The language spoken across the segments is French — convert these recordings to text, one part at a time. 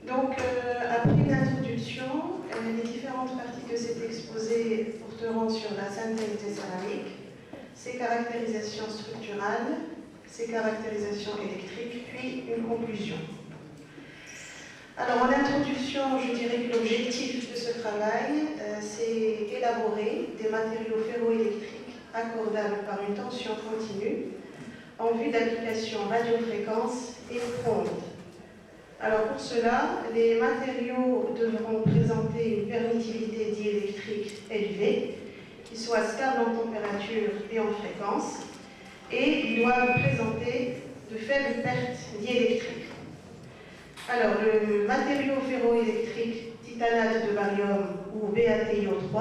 Donc, après une introduction, les différentes parties de cet exposé porteront sur la synthèse des céramiques, ses caractérisations structurales, ses caractérisations électriques, puis une conclusion. Alors, en introduction, je dirais que l'objectif de ce travail, c'est élaborer des matériaux ferroélectriques accordables par une tension continue en vue d'applications radiofréquences et micro-ondes. Alors pour cela, les matériaux devront présenter une permittivité diélectrique élevée, qui soit stable en température et en fréquence, et ils doivent présenter de faibles pertes diélectriques. Alors le matériau ferroélectrique titanate de barium ou BaTiO3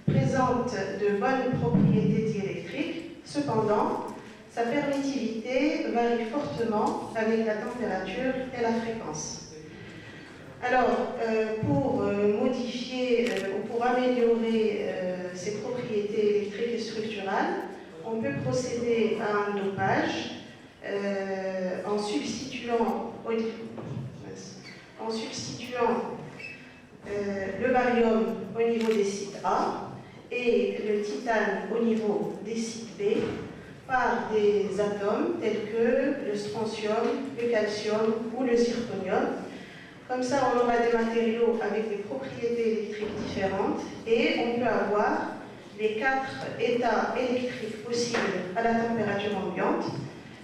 présente de bonnes propriétés diélectriques, cependant, sa permittivité varie fortement avec la température et la fréquence. Alors, pour modifier ou pour améliorer ces propriétés électriques et structurales, on peut procéder à un dopage en substituant le barium au niveau des sites A et le titane au niveau des sites B par des atomes tels que le strontium, le calcium ou le zirconium. Comme ça, on aura des matériaux avec des propriétés électriques différentes et on peut avoir les 4 états électriques possibles à la température ambiante.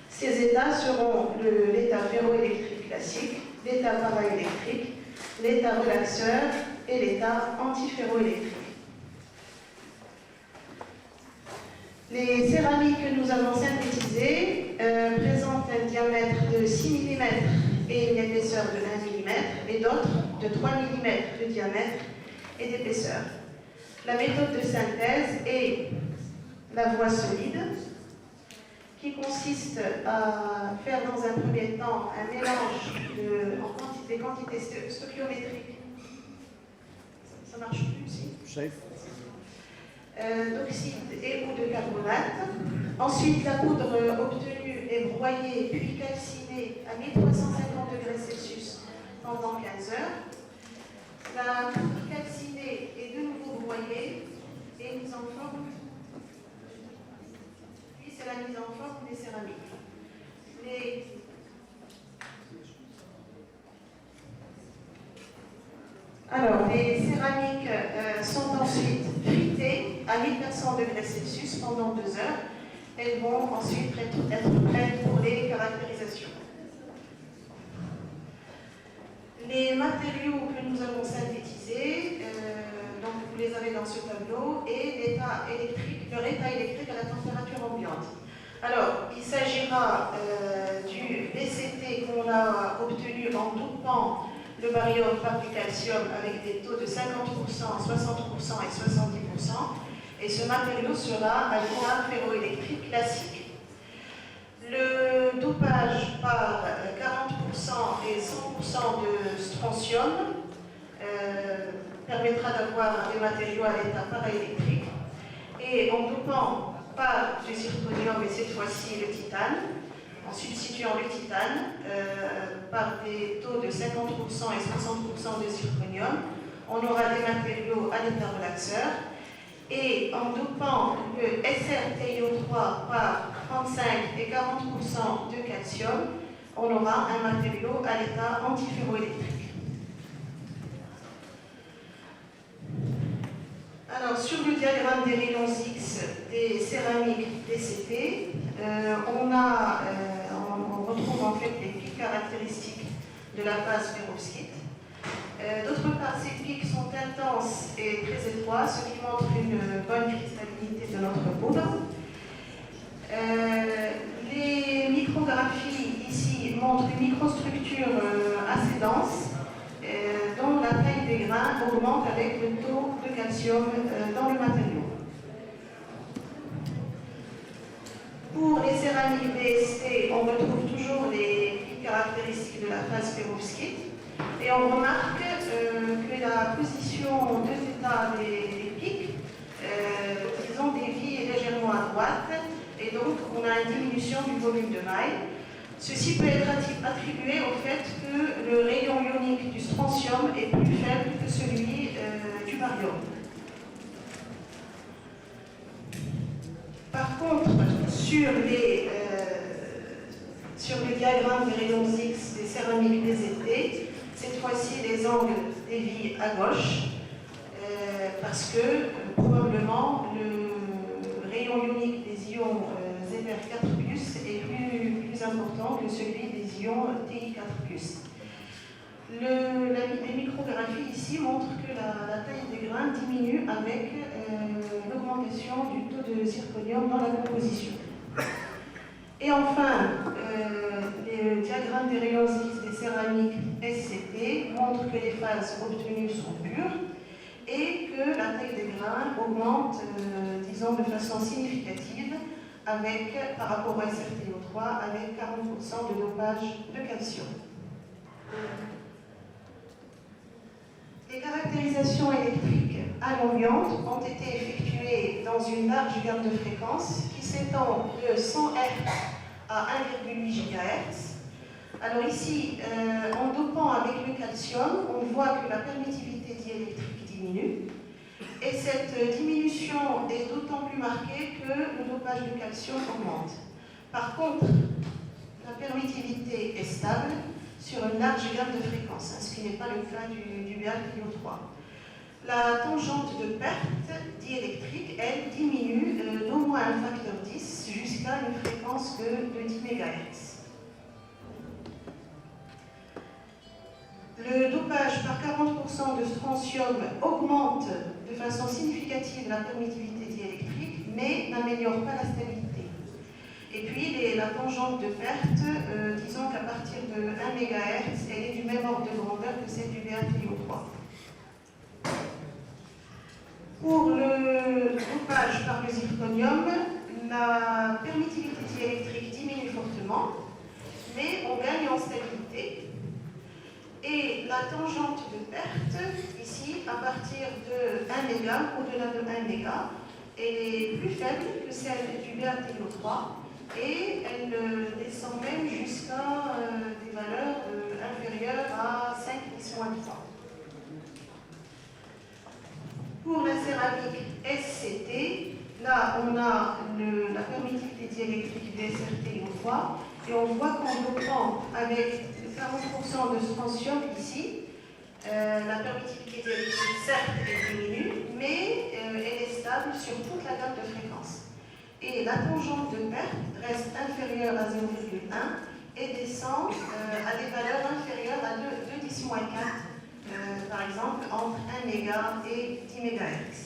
Ces états seront l'état ferroélectrique classique, l'état paraélectrique, l'état relaxeur et l'état antiferroélectrique. Les céramiques que nous avons synthétisées présentent un diamètre de 6 mm et une épaisseur de 1 mm, et d'autres de 3 mm de diamètre et d'épaisseur. La méthode de synthèse est la voie solide, qui consiste à faire dans un premier temps un mélange des quantités stoichiométriques. Ça marche plus ici. Chef. D'oxyde et ou de carbonate. Ensuite, la poudre obtenue est broyée puis calcinée à 1350 degrés Celsius pendant 15 heures. La poudre calcinée est de nouveau broyée et mise en forme. Puis c'est la mise en forme des céramiques. Les céramiques sont ensuite fritées à 1400 degrés Celsius pendant 2 heures. Elles vont ensuite être prêtes pour les caractérisations. Les matériaux que nous avons synthétisés, donc vous les avez dans ce tableau, et leur état électrique à la température ambiante. Alors, il s'agira du BCT qu'on a obtenu en dopant le barium par du calcium avec des taux de 50%, 60% et 70%. Et ce matériau sera un ferroélectrique classique. Le dopage par 40% et 100% de strontium permettra d'avoir des matériaux à l'état paraélectrique. Et en dopant par du zirconium et cette fois-ci le titane, en substituant le titane par des taux de 50% et 60% de zirconium, on aura des matériaux à l'état relaxeur. Et en dopant le SrTiO3 par 35 et 40% de calcium, on aura un matériau à l'état antiferroélectrique. Alors, sur le diagramme des rayons X des céramiques DCT, on retrouve en fait les pics caractéristiques de la phase perovskite. D'autre part, ces pics sont intenses et très étroits, ce qui montre une bonne cristallinité de notre poudre. Les micrographies ici montrent une microstructure assez dense, dont la taille des grains augmente avec le taux de calcium dans le matériau. Pour les céramiques DST, on retrouve toujours les pics caractéristiques de la phase perovskite. Et on remarque que la position de θ des pics, ils ont dévie légèrement à droite, et donc on a une diminution du volume de maille, Ceci peut être attribué au fait que le rayon ionique du strontium est plus faible que celui du barium. Par contre, sur les diagrammes des rayons X des céramiques BZT, cette fois-ci les angles dévient à gauche, parce que probablement le rayon ionique des ions Zr4+ est plus important que celui des ions Ti4+. Les micrographies ici montrent que la taille des grains diminue avec l'augmentation du taux de zirconium dans la composition. Et enfin, les diagrammes des rayons X des céramiques SCT montrent que les phases obtenues sont pures et que la taille des grains augmente, disons, de façon significative par rapport au SrTO3 avec 40% de dopage de calcium. Les caractérisations électriques à longue onde ont été effectuées dans une large gamme de fréquences qui s'étend de 100 Hz à 1,8 GHz. Alors ici, en dopant avec le calcium, on voit que la permittivité diélectrique diminue. Et cette diminution est d'autant plus marquée que le dopage de calcium augmente. Par contre, la permittivité est stable sur une large gamme de fréquences, ce qui n'est pas le cas du BaTiO3. La tangente de perte diélectrique, elle, diminue d'au moins un facteur 10 jusqu'à une fréquence de 10 MHz. Le dopage par 40% de strontium augmente de façon significative la permittivité diélectrique, mais n'améliore pas la stabilité. Et puis la tangente de perte, disons qu'à partir de 1 MHz, elle est du même ordre de grandeur que celle du BaTiO3. Pour le dopage par le zirconium, la permittivité diélectrique diminue fortement, mais on gagne en stabilité. Et la tangente de perte, ici, à partir de 1 méga, au-delà de 1 méga, elle est plus faible que celle du BaTiO3 et elle descend même jusqu'à des valeurs inférieures à 5-10-3. Pour la céramique SCT, là on a la permittivité diélectrique des SrTO3 et on voit qu'en dopant avec 40% de strontium ici, la permittivité diélectrique certes elle diminue, mais elle est stable sur toute la gamme de fréquences. Et la tangente de perte reste inférieure à 0,1 et descend à des valeurs inférieures à 2,10-4, par exemple entre 1 méga et 10 MHz.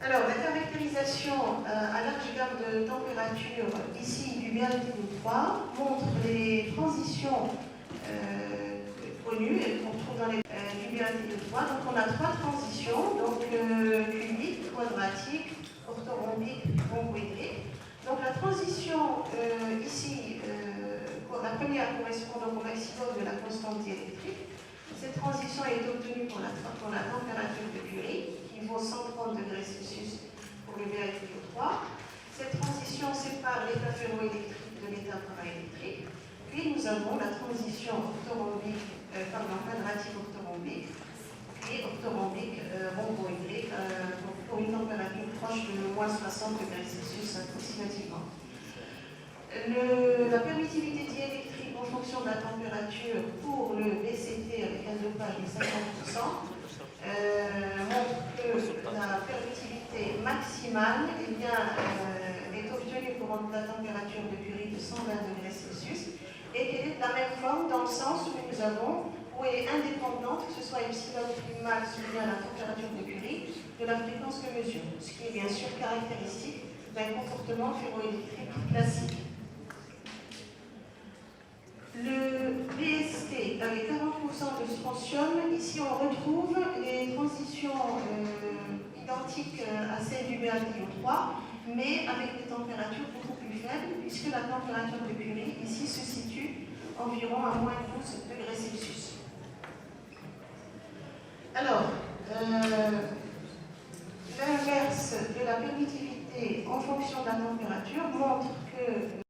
Alors, la caractérisation à large gamme de température ici du BaTiO3 montre les transitions connues et qu'on trouve dans les du BaTiO3. Donc, on a trois transitions, donc cubique, quadratique, orthorhombique, rhomboédrique. Donc, la transition ici, la première correspond au maximum de la constante diélectrique. Cette transition est obtenue pour la température de Curie, qui vaut 130 degrés Celsius pour le BaTiO3. Cette transition sépare l'état ferroélectrique de l'état paraélectrique. Puis nous avons la transition quadratique orthorhombique, puis orthorhombique rhomboédrique pour une température proche de moins 60 degrés Celsius approximativement. La permittivité diélectrique en fonction de la température pour le BCT avec un dopage de 50% montre que la permittivité maximale est obtenue pour la température de Curie de 120 degrés Celsius et qu'elle est de la même forme dans le sens où où elle est indépendante, que ce soit epsilon prime max ou bien la température de Curie, de la fréquence que mesure, ce qui est bien sûr caractéristique d'un comportement ferroélectrique classique. Le BST avec 40% de strontium, ici on retrouve les transitions identiques à celles du BaTiO3, mais avec des températures beaucoup plus faibles, puisque la température de Curie ici se situe environ à moins 12 degrés Celsius. Alors, l'inverse de la permittivité en fonction de la température montre que